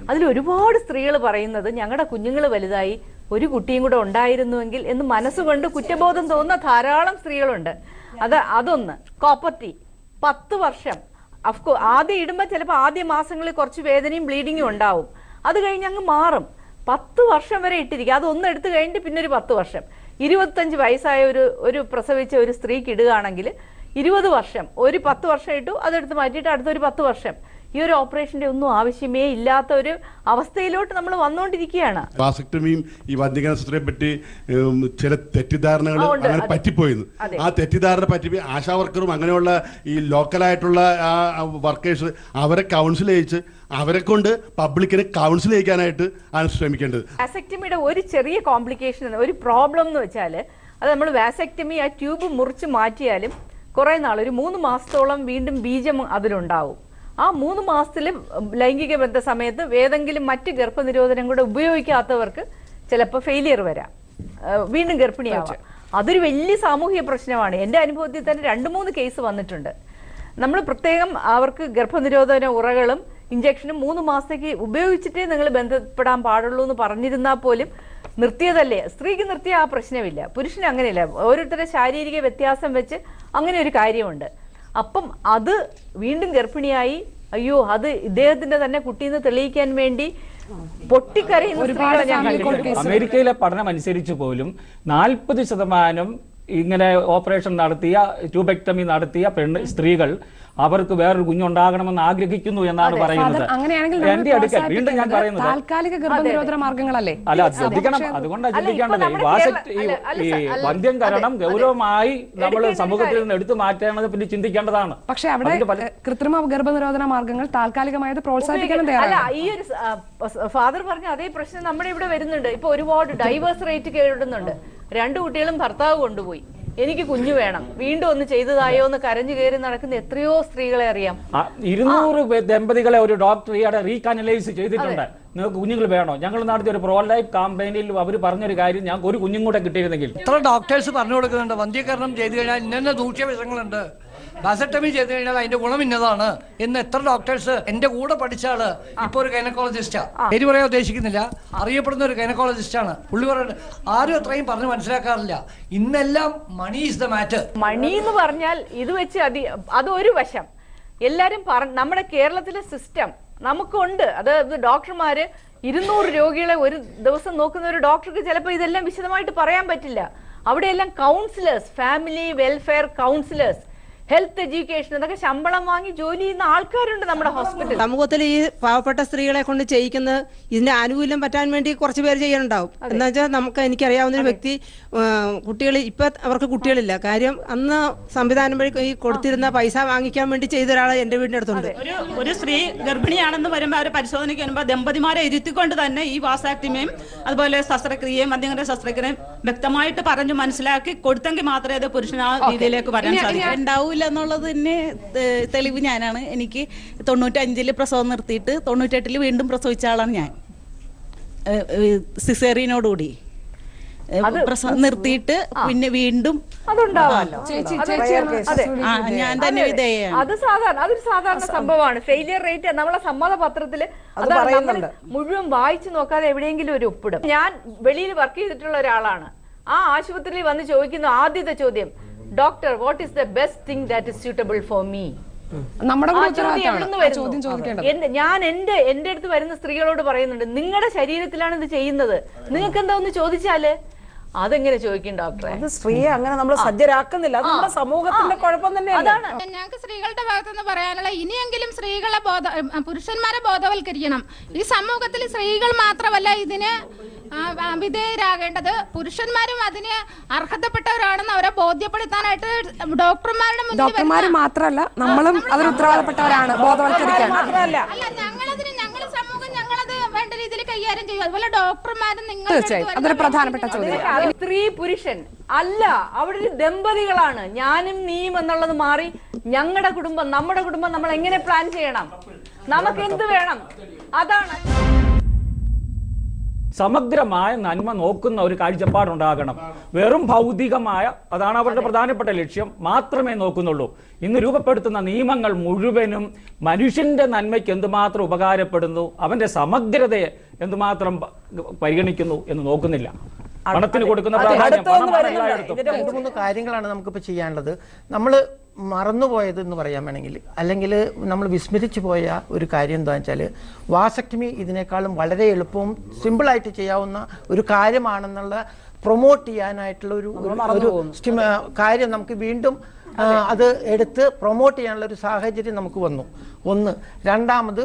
D: അതിൽ ഒരുപാട് സ്ത്രീകൾ പറയുന്നത് ഞങ്ങളുടെ കുഞ്ഞുങ്ങൾ വലുതായി ഒരു കുട്ടിയും കൂടെ ഉണ്ടായിരുന്നുവെങ്കിൽ എന്ന് മനസ്സുകൊണ്ട് കുറ്റബോധം തോന്നുന്ന ധാരാളം സ്ത്രീകളുണ്ട്. അതൊന്ന്. കോപ്പർട്ടി 10 വർഷം അഫ്കോഴ്സ് ആദ്യം ഇടുമ്പോൾ ചിലപ്പോൾ ആദ്യ മാസങ്ങളിൽ കുറച്ച് വേദനയും ബ്ലീഡിങ്ങും ഉണ്ടാവും. അത് കഴിഞ്ഞ് അങ്ങ് മാറും. 10 വർഷം വരെ ഇട്ടിരിക്കുക. അതൊന്നും എടുത്തു കഴിഞ്ഞിട്ട് പിന്നെ ഒരു 10 വർഷം. 25 വയസ്സായ ഒരു പ്രസവിച്ച ഒരു സ്ത്രീക്ക് ഇടുകയാണെങ്കിൽ 20 വർഷം, ഒരു 10 വർഷം ഇട്ടു, അതെടുത്ത് മാറ്റിയിട്ട് അടുത്തൊരു 10 വർഷം. ഈ ഒരു ഓപ്പറേഷന്റെ ഒന്നും ആവശ്യമേ ഇല്ലാത്ത ഒരു അവസ്ഥയിലോട്ട് നമ്മൾ വന്നുകൊണ്ടിരിക്കുകയാണ്.
L: വാസക്ടമിയും ഈ വന്ധ്യകരണത്തെ പറ്റി ചില തെറ്റിദ്ധാരണകൾ അങ്ങനെ പറ്റിപ്പോയിരുന്നു. ആ തെറ്റിദ്ധാരണ പറ്റി ആശാ വർക്കറും അങ്ങനെയുള്ള ഈ ലോക്കലായിട്ടുള്ള വർക്കേഴ്സ് അവരെ കൗൺസിൽ ചെയ്യിച്ച് അവരെ കൊണ്ട് പബ്ലിക്കിനെ കൗൺസിൽ ചെയ്യിക്കാനായിട്ട് ആണ് ശ്രമിക്കേണ്ടത്.
D: വാസക്ടമിയുടെ ഒരു ചെറിയ കോംപ്ലിക്കേഷൻ, ഒരു പ്രോബ്ലം എന്ന് വെച്ചാൽ അത് നമ്മൾ വാസക്ടമി ആ ട്യൂബ് മുറിച്ച് മാറ്റിയാലും കുറേ നാൾ, ഒരു 3 മാസത്തോളം വീണ്ടും ബീജം അതിലുണ്ടാവും. ആ 3 മാസത്തിൽ ലൈംഗിക ബന്ധ സമയത്ത് ഏതെങ്കിലും മറ്റ് ഗർഭനിരോധനം കൂടെ ഉപയോഗിക്കാത്തവർക്ക് ചിലപ്പോൾ ഫെയിലിയർ വരാം, വീണ്ടും ഗർഭിണിയാവാം. അതൊരു വലിയ സാമൂഹിക പ്രശ്നമാണ്. എൻ്റെ അനുഭവത്തിൽ തന്നെ 2-3 കേസ് വന്നിട്ടുണ്ട്. നമ്മൾ പ്രത്യേകം അവർക്ക് ഗർഭനിരോധന ഉറകളും ഇഞ്ചക്ഷനും 3 മാസത്തേക്ക് ഉപയോഗിച്ചിട്ടേ നിങ്ങൾ ബന്ധപ്പെടാൻ പാടുള്ളൂ എന്ന് പറഞ്ഞിരുന്നാൽ പോലും നിർത്തിയതല്ലേ. സ്ത്രീക്ക് നിർത്തിയ ആ പ്രശ്നമില്ല, പുരുഷന് അങ്ങനെയല്ല. ഓരോരുത്തരുടെ ശാരീരിക വ്യത്യാസം വെച്ച് അങ്ങനെ ഒരു കാര്യമുണ്ട്. അപ്പം അത് വീണ്ടും ഗർഭിണിയായി അയ്യോ അത് ഇദ്ദേഹത്തിന്റെ തന്നെ കുട്ടിയെന്ന് തെളിയിക്കാൻ വേണ്ടി പൊട്ടിക്കരയുന്ന
E: അമേരിക്കയിലെ പഠനം അനുസരിച്ച് പോലും 40% ഇങ്ങനെ ഓപ്പറേഷൻ നടത്തിയ ട്യൂബെക്ടമി നടത്തിയ സ്ത്രീകൾ അവർക്ക് വേറൊരു കുഞ്ഞുണ്ടാകണമെന്ന് ആഗ്രഹിക്കുന്നു എന്നാണ് പറയുന്നത്. എന്റെ അടുക്കൽ വീണ്ടും ഞാൻ പറയുന്നത്
A: താൽക്കാലിക ഗർഭനിരോധന മാർഗങ്ങളല്ലേ?
E: അല്ല, ശ്രദ്ധിക്കണം. അതുകൊണ്ടാണ് ചിന്തിക്കേണ്ടത്. ഈ വന്ധ്യംകരണം ഗൗരവമായി നമ്മൾ സമൂഹത്തിൽ നിന്ന് എടുത്തു മാറ്റേണ്ടത് പിന്നെ ചിന്തിക്കേണ്ടതാണ്.
A: പക്ഷെ അവിടെ കൃത്രിമ ഗർഭനിരോധന മാർഗങ്ങൾ താൽക്കാലികമായത് പ്രോത്സാഹിപ്പിക്കണം.
D: അല്ല, ഈ ഒരു ഫാദർ പറഞ്ഞ അതേ പ്രശ്നം നമ്മുടെ ഇവിടെ വരുന്നുണ്ട്. ഇപ്പൊ ഒരുപാട് ഡൈവേഴ്സ് റേറ്റ് കേടുന്നുണ്ട്. 2 കുട്ടികളും ഭർത്താവ് കൊണ്ടുപോയി, എനിക്ക് കുഞ്ഞു വേണം, വീണ്ടും ഒന്ന് ചെയ്തതായോ എന്ന് കരഞ്ഞു കയറി നടക്കുന്ന എത്രയോ സ്ത്രീകളെ അറിയാം.
E: 200 ദമ്പതികളെ ഒരു ഡോക്ടർ ഈയിടെ റീകാനലൈസ് ചെയ്തിട്ടുണ്ട്. നിങ്ങൾക്ക് കുഞ്ഞുങ്ങൾ വേണോ? ഞങ്ങൾ നടത്തിയ ഒരു പ്രോ ലൈഫ് കാമ്പയിനിൽ അവർ പറഞ്ഞൊരു കാര്യം, ഞങ്ങൾക്ക് ഒരു കുഞ്ഞും കൂടെ കിട്ടിയിരുന്നെങ്കിൽ.
M: എത്ര ഡോക്ടേഴ്സ് പറഞ്ഞു കൊടുക്കുന്നുണ്ട് വന്ധ്യീകരണം ചെയ്തു കഴിഞ്ഞാൽ ഇന്ന ദൂഷ്യവശങ്ങളുണ്ട്, വാസക്ടമി ചെയ്തു കഴിഞ്ഞാൽ അതിന്റെ ഗുണം ഇന്നതാണ് എന്ന്. എത്ര ഡോക്ടേഴ്സ് എന്റെ കൂടെ പഠിച്ച ആള് ഇപ്പൊ ഒരു ഗൈനക്കോളജിസ്റ്റാ, പേര് പറയാൻ ഉദ്ദേശിക്കുന്നില്ല, അറിയപ്പെടുന്ന ഒരു ഗൈനക്കോളജിസ്റ്റാണ്. പുള്ളി പറയുന്നത് ആരും അത്രയും പറഞ്ഞ് മനസ്സിലാക്കാറില്ല. ഇന്നെല്ലാം മണി ഈസ് ദ മാറ്റർ.
D: മണി എന്ന് പറഞ്ഞാൽ ഇത് വെച്ച് അതൊരു വശം. എല്ലാരും നമ്മുടെ കേരളത്തിലെ സിസ്റ്റം നമുക്കുണ്ട്. അത് ഡോക്ടർമാര് 200 രോഗികളെ ഒരു ദിവസം നോക്കുന്ന ഒരു ഡോക്ടർക്ക് ചിലപ്പോൾ ഇതെല്ലാം വിശദമായിട്ട് പറയാൻ പറ്റില്ല. അവിടെയെല്ലാം counsellors, family welfare counsellors, health education എന്നൊക്കെ ശമ്പളം വാങ്ങി ജോലി ചെയ്യുന്ന ആൾക്കാരുണ്ട് നമ്മുടെ ഹോസ്പിറ്റലിൽ.
N: സമൂഹത്തിൽ ഈ പാവപ്പെട്ട സ്ത്രീകളെ കൊണ്ട് ചെയ്യിക്കുന്നത് ഇതിന്റെ ആനുകൂല്യം പറ്റാൻ വേണ്ടി കുറച്ച് പേര് ചെയ്യാനുണ്ടാവും. എന്താ വെച്ചാൽ എനിക്കറിയാവുന്ന ഒരു വ്യക്തി കുട്ടികൾ ഇപ്പൊ അവർക്ക് കുട്ടികളില്ല, കാര്യം അന്ന് സംവിധാനം വഴി ഈ കൊടുത്തിരുന്ന പൈസ വാങ്ങിക്കാൻ വേണ്ടി ചെയ്ത ഒരാൾ എന്റെ വീടിന്റെ അടുത്തുണ്ട്.
O: ഒരു സ്ത്രീ ഗർഭിണിയാണെന്ന് വരുമ്പോൾ അവരെ പരിശോധനയ്ക്ക് വരുമ്പോൾ ദമ്പതിമാരെ ഇരുത്തിക്കൊണ്ട് തന്നെ ഈ വാസാക്ടിമയും അതുപോലെ ശസ്ത്രക്രിയയും വന്ധ്യംകരണ ശസ്ത്രക്രിയയും വ്യക്തമായിട്ട് പറഞ്ഞു മനസ്സിലാക്കി കൊടുത്തെങ്കിൽ മാത്രമേ അത് പുരുഷന് ആ രീതിയിലേക്ക് വരാൻ സാധിക്കൂ.
P: ഉണ്ടാവില്ല എന്നുള്ളത് തന്നെ തെളിവ് ഞാനാണ്. എനിക്ക് 95 പ്രസവം നിർത്തിയിട്ട് 98 വീണ്ടും പ്രസവിച്ച ആളാണ് ഞാൻ. സിസേറിയനോടുകൂടി പ്രസവം നിർത്തിയിട്ട് പിന്നെ വീണ്ടും ഞാൻ തന്നെ വിധേയാണ്.
D: അതൊരു സാധാരണ സംഭവമാണ്. ഫെയിലിയർ റേറ്റ് നമ്മളെ സമ്മതപത്രത്തില് മുഴുവൻ വായിച്ചു നോക്കാതെ എവിടെയെങ്കിലും ഒരു ഒപ്പിടും. ഞാൻ വെളിയിൽ വർക്ക് ചെയ്തിട്ടുള്ള ഒരാളാണ്. ആ ആശുപത്രിയിൽ വന്ന് ചോദിക്കുന്ന ആദ്യത്തെ ചോദ്യം, doctor what is the best thing that is suitable for me? ഞാൻ എന്റെ അടുത്ത് വരുന്ന സ്ത്രീകളോട് പറയുന്നുണ്ട്, നിങ്ങളുടെ ശരീരത്തിലാണ് ഇത് ചെയ്യുന്നത്, നിങ്ങൾക്ക് എന്താ ഒന്ന് ചോദിച്ചാല് അതെങ്ങനെ ചോദിക്കും ഡോക്ടറെ?
B: സ്ത്രീയെ അങ്ങനെ നമ്മൾ സജ്ജരാക്കുന്നില്ല, അത് നമ്മുടെ സമൂഹത്തിന്റെ കുഴപ്പം തന്നെയാണ്.
I: ഞങ്ങൾക്ക് സ്ത്രീകളുടെ ഭാഗത്തുനിന്ന് പറയാനുള്ള, ഇനിയെങ്കിലും സ്ത്രീകളെ പുരുഷന്മാരെ ബോധവൽക്കരിക്കണം. ഈ സമൂഹത്തിൽ സ്ത്രീകൾ മാത്രമല്ല ഇതിന് വിധേയരാകേണ്ടത്, പുരുഷന്മാരും അതിന് അർഹതപ്പെട്ടവരാണെന്ന് അവരെ ബോധ്യപ്പെടുത്താനായിട്ട്
A: ഡോക്ടർമാര് മാത്രമല്ല നമ്മളും അതിന് ഉത്തരവാദപ്പെട്ടവരാണ് ബോധവൽക്കരിക്കാൻ.
I: ഞങ്ങള് സമൂഹം ഞങ്ങളത് വേണ്ട രീതിയിൽ കൈകാര്യം ചെയ്യും. അതുപോലെ ഡോക്ടർമാരും
A: തീർച്ചയായും അതൊരു പ്രധാനപ്പെട്ട ചോദ്യം.
D: സ്ത്രീ പുരുഷൻ അല്ല, അവിടെ ഒരു ദമ്പതികളാണ്. ഞാനും നീയും എന്നുള്ളത് മാറി ഞങ്ങളുടെ കുടുംബം, നമ്മുടെ കുടുംബം നമ്മൾ എങ്ങനെ പ്ലാൻ ചെയ്യണം, നമുക്ക് എന്ത് വേണം, അതാണ്.
E: സമഗ്രമായ നന്മ നോക്കുന്ന ഒരു കാഴ്ചപ്പാടുണ്ടാകണം. വെറും ഭൗതികമായ, അതാണ് അവരുടെ പ്രധാനപ്പെട്ട ലക്ഷ്യം, മാത്രമേ നോക്കുന്നുള്ളൂ. ഇന്ന് രൂപപ്പെടുത്തുന്ന നിയമങ്ങൾ മുഴുവനും മനുഷ്യന്റെ നന്മയ്ക്ക് എന്തുമാത്രം ഉപകാരപ്പെടുന്നു, അവന്റെ സമഗ്രതയെ എന്തുമാത്രം പരിഗണിക്കുന്നു എന്ന് നോക്കുന്നില്ല. പണത്തിന് കൊടുക്കുന്ന
C: മൂന്ന് കാര്യങ്ങളാണ് നമുക്കിപ്പോൾ ചെയ്യാനുള്ളത്. നമ്മൾ മറന്നുപോയത് എന്ന് പറയാൻ വേണമെങ്കിൽ, അല്ലെങ്കിൽ നമ്മൾ വിസ്മരിച്ചു പോയ ഒരു കാര്യം എന്താണെന്ന് വെച്ചാൽ, വാസക്ടമി ഇതിനേക്കാളും വളരെ എളുപ്പവും സിമ്പിളായിട്ട് ചെയ്യാവുന്ന ഒരു കാര്യമാണെന്നുള്ള പ്രൊമോട്ട് ചെയ്യാനായിട്ടുള്ള ഒരു കാര്യം നമുക്ക് വീണ്ടും അത് എടുത്ത് പ്രൊമോട്ട് ചെയ്യാനുള്ള ഒരു സാഹചര്യം നമുക്ക് വന്നു. ഒന്ന്. രണ്ടാമത്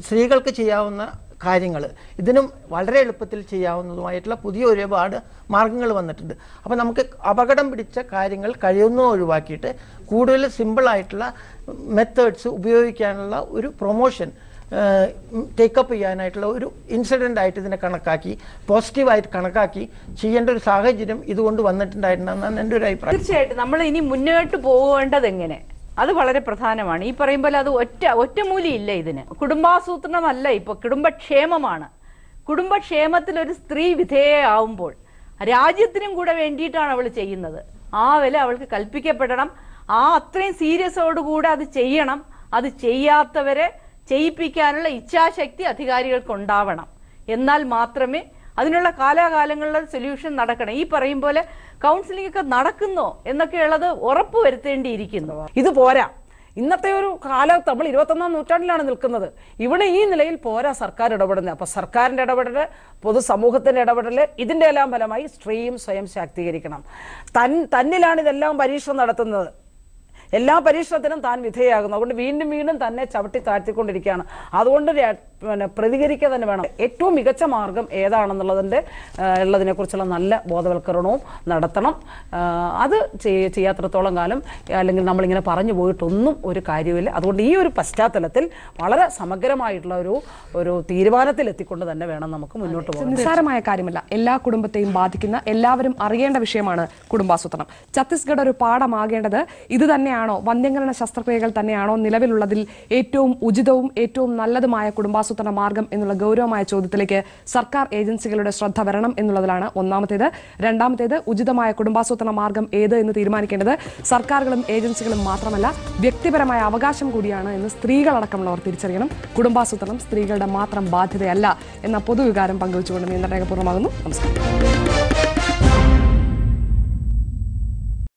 C: സ്ത്രീകൾക്ക് ചെയ്യാവുന്ന കാര്യങ്ങൾ ഇതിനും വളരെ എളുപ്പത്തിൽ ചെയ്യാവുന്നതുമായിട്ടുള്ള പുതിയ ഒരുപാട് മാർഗങ്ങൾ വന്നിട്ടുണ്ട്. അപ്പോൾ നമുക്ക് അപകടം പിടിച്ച കാര്യങ്ങൾ കഴിയുന്ന ഒഴിവാക്കിയിട്ട് കൂടുതൽ സിമ്പിളായിട്ടുള്ള മെത്തേഡ്സ് ഉപയോഗിക്കാനുള്ള ഒരു പ്രൊമോഷൻ ടേക്കപ്പ് ചെയ്യാനായിട്ടുള്ള ഒരു ഇൻസിഡൻ്റ് ആയിട്ട് ഇതിനെ കണക്കാക്കി, പോസിറ്റീവായിട്ട് കണക്കാക്കി ചെയ്യേണ്ട ഒരു സാഹചര്യം ഇതുകൊണ്ട് വന്നിട്ടുണ്ടായിരുന്നെന്നാണ് എൻ്റെ ഒരു അഭിപ്രായം.
D: തീർച്ചയായിട്ടും നമ്മൾ ഇനി മുന്നോട്ട് പോകേണ്ടത് എങ്ങനെ, അത് വളരെ പ്രധാനമാണ്. ഈ പറയുമ്പോൾ അത് ഒറ്റമൂലിയില്ല ഇതിന്. കുടുംബാസൂത്രണമല്ല, ഇപ്പോൾ കുടുംബക്ഷേമമാണ്. കുടുംബക്ഷേമത്തിൽ ഒരു സ്ത്രീ വിധേയയാവുമ്പോൾ രാജ്യത്തിനും കൂടെ വേണ്ടിയിട്ടാണ് അവൾ ചെയ്യുന്നത്. ആ വില അവൾക്ക് കൽപ്പിക്കപ്പെടണം. അത്രയും സീരിയസോടുകൂടെ അത് ചെയ്യണം. അത് ചെയ്യാത്തവരെ ചെയ്യിപ്പിക്കാനുള്ള ഇച്ഛാശക്തി അധികാരികൾക്ക് ഉണ്ടാവണം. എന്നാൽ മാത്രമേ അതിനുള്ള കാലാകാലങ്ങളിലെ സൊല്യൂഷൻ നടക്കണം. ഈ പറയും പോലെ കൗൺസിലിംഗ് ഒക്കെ നടക്കുന്നോ എന്നൊക്കെയുള്ളത് ഉറപ്പ് വരുത്തേണ്ടിയിരിക്കുന്നു.
B: ഇത് പോരാ. ഇന്നത്തെ ഒരു കാലത്ത് നമ്മൾ 21-ാം നൂറ്റാണ്ടിലാണ് നിൽക്കുന്നത്. ഇവിടെ ഈ നിലയിൽ പോരാ സർക്കാർ ഇടപെടുന്നത്. അപ്പൊ സർക്കാരിന്റെ ഇടപെടൽ, പൊതുസമൂഹത്തിന്റെ ഇടപെടൽ, ഇതിന്റെ എല്ലാം ഫലമായി സ്ത്രീയും സ്വയം ശാക്തീകരിക്കണം. തന്നിലാണ് ഇതെല്ലാം പരീക്ഷണം നടത്തുന്നത്. എല്ലാ പരീക്ഷണത്തിനും താൻ വിധേയമാകുന്നു. അതുകൊണ്ട് വീണ്ടും വീണ്ടും തന്നെ ചവിട്ടി താഴ്ത്തിക്കൊണ്ടിരിക്കുകയാണ്. അതുകൊണ്ട് പ്രതികരിക്കുക തന്നെ വേണം. ഏറ്റവും മികച്ച മാർഗം ഏതാണെന്നുള്ളതിനെ കുറിച്ചുള്ള നല്ല ബോധവൽക്കരണവും നടത്തണം. അത് ചെയ്യാത്തിടത്തോളം കാലം, അല്ലെങ്കിൽ നമ്മളിങ്ങനെ പറഞ്ഞു പോയിട്ടൊന്നും ഒരു കാര്യമില്ല. അതുകൊണ്ട് ഈ ഒരു പശ്ചാത്തലത്തിൽ വളരെ സമഗ്രമായിട്ടുള്ള ഒരു തീരുമാനത്തിൽ എത്തിക്കൊണ്ട് തന്നെ വേണം നമുക്ക് മുന്നോട്ട് പോകാൻ.
A: നിസ്സാരമായ കാര്യമല്ല, എല്ലാ കുടുംബത്തെയും ബാധിക്കുന്ന, എല്ലാവരും അറിയേണ്ട വിഷയമാണ് കുടുംബാസൂത്രണം. ഛത്തീസ്ഗഡ് ഒരു പാഠമാകേണ്ടത് ഇത് തന്നെയാണോ, വന്ധ്യംകരണ ശസ്ത്രക്രിയകൾ തന്നെയാണോ നിലവിലുള്ളതിൽ ഏറ്റവും ഉചിതവും ഏറ്റവും നല്ലതുമായ കുടുംബാസൂത്രണ മാർഗം എന്നുള്ള ഗൗരവമായ ചോദ്യത്തിലേക്ക് സർക്കാർ ഏജൻസികളുടെ ശ്രദ്ധ വരണം എന്നുള്ളതിലാണ് ഒന്നാമത്തേത്. രണ്ടാമത്തേത്, ഉചിതമായ കുടുംബാസൂത്രണ മാർഗം ഏത് എന്ന് തീരുമാനിക്കേണ്ടത് സർക്കാരുകളും ഏജൻസികളും മാത്രമല്ല, വ്യക്തിപരമായ അവകാശം കൂടിയാണ് എന്ന് സ്ത്രീകളടക്കമുള്ളവർ തിരിച്ചറിയണം. കുടുംബാസൂത്രണം സ്ത്രീകളുടെ മാത്രം ബാധ്യതയല്ല എന്ന പൊതുവികാരം പങ്കുവച്ചുകൊണ്ട് നിയന്ത്രണ പൂർണ്ണമാകുന്നു. നമസ്കാരം.